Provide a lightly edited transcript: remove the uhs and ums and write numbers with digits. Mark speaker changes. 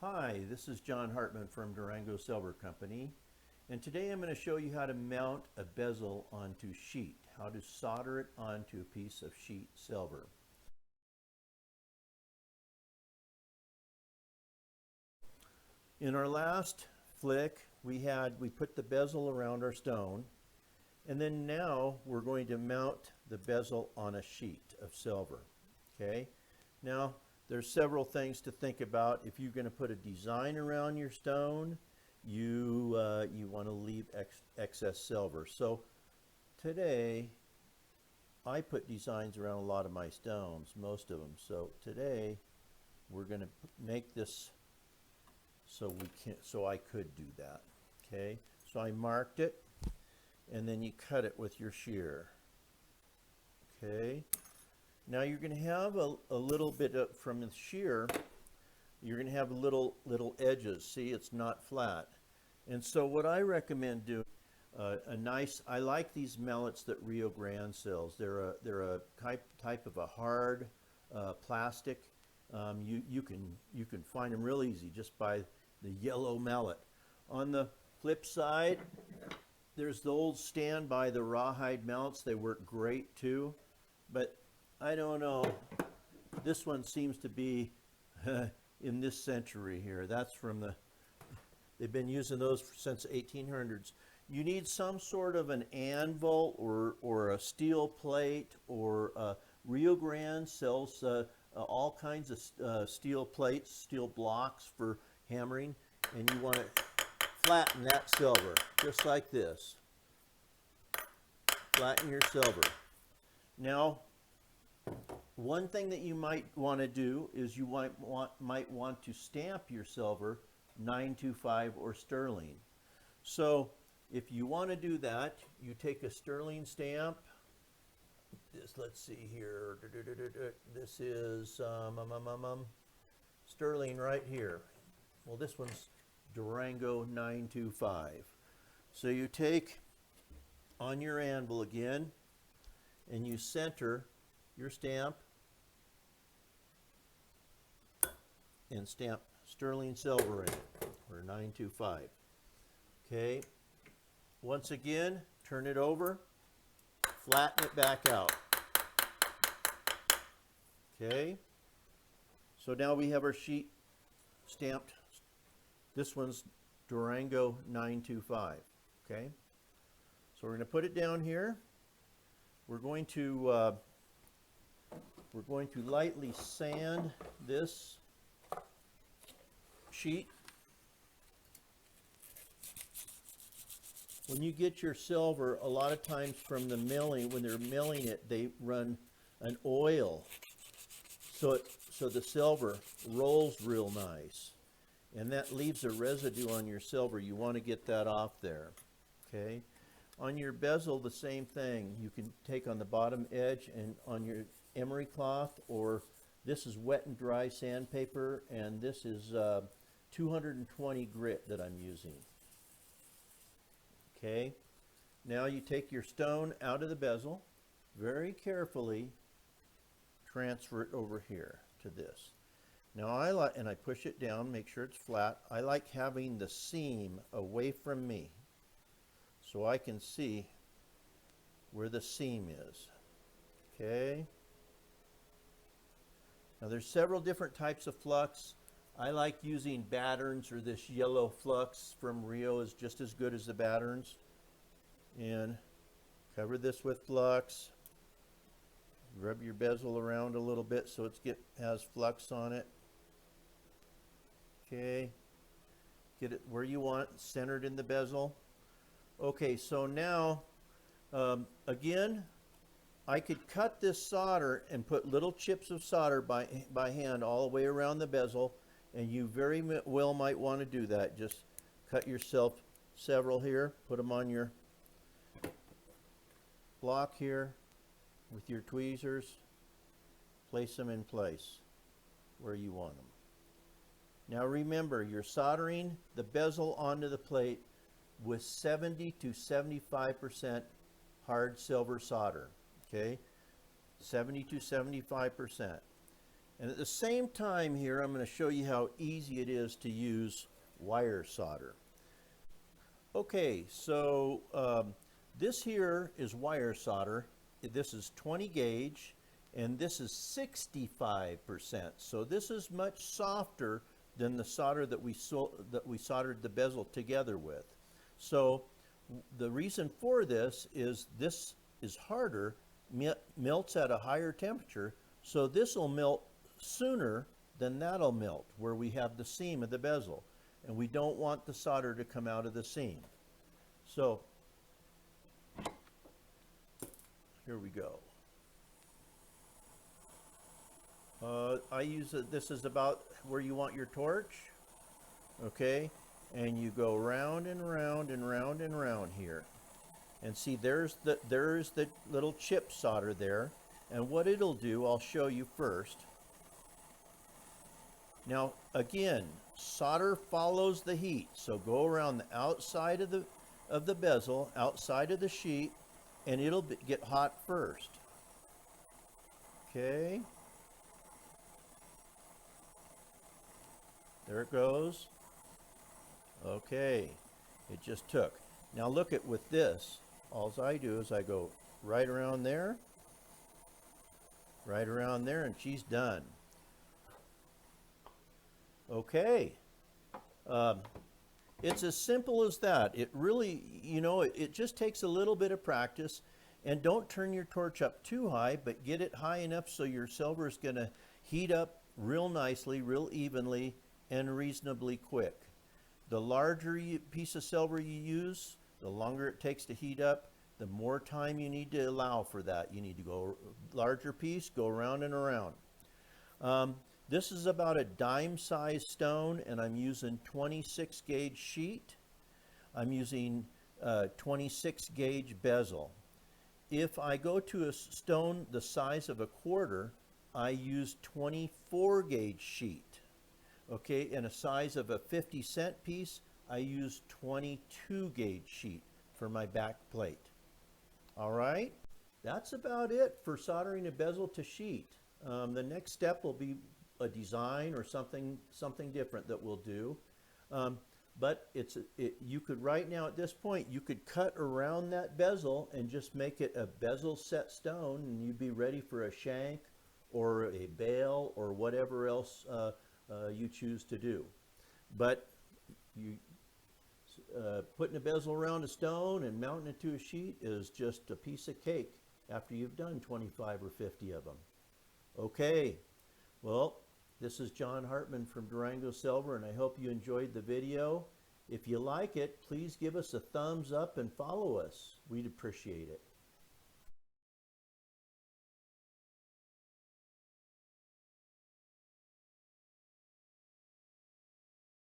Speaker 1: Hi, this is John Hartman from Durango Silver Company, and today I'm going to show you how to mount a bezel onto sheet, how to solder it onto a piece of sheet silver. In our last flick, we put the bezel around our stone, and then now we're going to mount the bezel on a sheet of silver. Okay, now there's several things to think about. If you're going to put a design around your stone, you want to leave excess silver. So today I put designs around a lot of my stones, most of them. So today we're going to make this so I could do that. Okay, so I marked it, and then you cut it with your shear. Okay. Now you're going to have a little bit of, from the shear, you're going to have little edges. See, it's not flat. And so what I recommend doing, I like these mallets that Rio Grande sells. They're a type of a hard plastic. You can find them real easy just by the yellow mallet. On the flip side, there's the old standby, the rawhide mallets. They work great too, but I don't know. This one seems to be in this century here. That's from they've been using those since 1800s. You need some sort of an anvil or a steel plate, or Rio Grande sells all kinds of steel plates, steel blocks for hammering, and you want to flatten that silver just like this. Flatten your silver. Now, one thing that you might want to do is you might want to stamp your silver 925 or sterling. So if you want to do that, you take a sterling stamp. Let's see here. This is sterling right here. Well, this one's Durango 925. So you take on your anvil again, and you center your stamp and stamp sterling silver in it, or 925. Okay, once again, turn it over, flatten it back out. Okay, so now we have our sheet stamped. This one's Durango 925. Okay, so we're going to put it down here. We're going to lightly sand this sheet. When you get your silver, a lot of times from the milling, when they're milling it, they run an oil, so the silver rolls real nice, and that leaves a residue on your silver. You want to get that off there. Okay. On your bezel, the same thing. You can take on the bottom edge and on your emery cloth, or this is wet and dry sandpaper, and this is 220 grit that I'm using. Okay, now you take your stone out of the bezel, very carefully transfer it over here to this. Now and I push it down, make sure it's flat. I like having the seam away from me so I can see where the seam is. Okay. Now there's several different types of flux. I like using batterns, or this yellow flux from Rio is just as good as the batterns. And cover this with flux. Rub your bezel around a little bit so it has flux on it. Okay. Get it where you want, centered in the bezel. Okay, so now again, I could cut this solder and put little chips of solder by hand all the way around the bezel, and you very well might want to do that. Just cut yourself several here, put them on your block here with your tweezers, place them in place where you want them. Now remember, you're soldering the bezel onto the plate with 70 to 75% hard silver solder. Okay, 70 to 75%. And at the same time here, I'm going to show you how easy it is to use wire solder. Okay, so this here is wire solder. This is 20 gauge, and this is 65%. So this is much softer than the solder that we soldered the bezel together with. So the reason for this is harder, melts at a higher temperature, so this will melt sooner than that'll melt where we have the seam of the bezel, and we don't want the solder to come out of the seam. So here we go. I use this is about where you want your torch, okay, and you go round and round and round and round here, and see there's the little chip solder there, and what it'll do I'll show you first. Now again, solder follows the heat, so go around the outside of the bezel, outside of the sheet, and it'll get hot first. Okay. There it goes. Okay. It just took. Now look at with this, all I do is I go right around there, and she's done. Okay. It's as simple as that. It really, you know, it just takes a little bit of practice, and don't turn your torch up too high, but get it high enough so your silver is going to heat up real nicely, real evenly, and reasonably quick. The larger piece of silver you use, the longer it takes to heat up, the more time you need to allow for that. You need to go larger piece, go around and around. This is about a dime-sized stone, and I'm using 26 gauge sheet. I'm using 26 gauge bezel. If I go to a stone the size of a quarter, I use 24 gauge sheet. Okay, in a size of a 50-cent piece, I use 22 gauge sheet for my back plate. All right, that's about it for soldering a bezel to sheet. The next step will be a design or something different that we'll do. But you could right now at this point, you could cut around that bezel and just make it a bezel set stone, and you'd be ready for a shank or a bail or whatever else you choose to do. But putting a bezel around a stone and mounting it to a sheet is just a piece of cake after you've done 25 or 50 of them. Okay, well, this is John Hartman from Durango Silver, and I hope you enjoyed the video. If you like it, please give us a thumbs up and follow us. We'd appreciate it.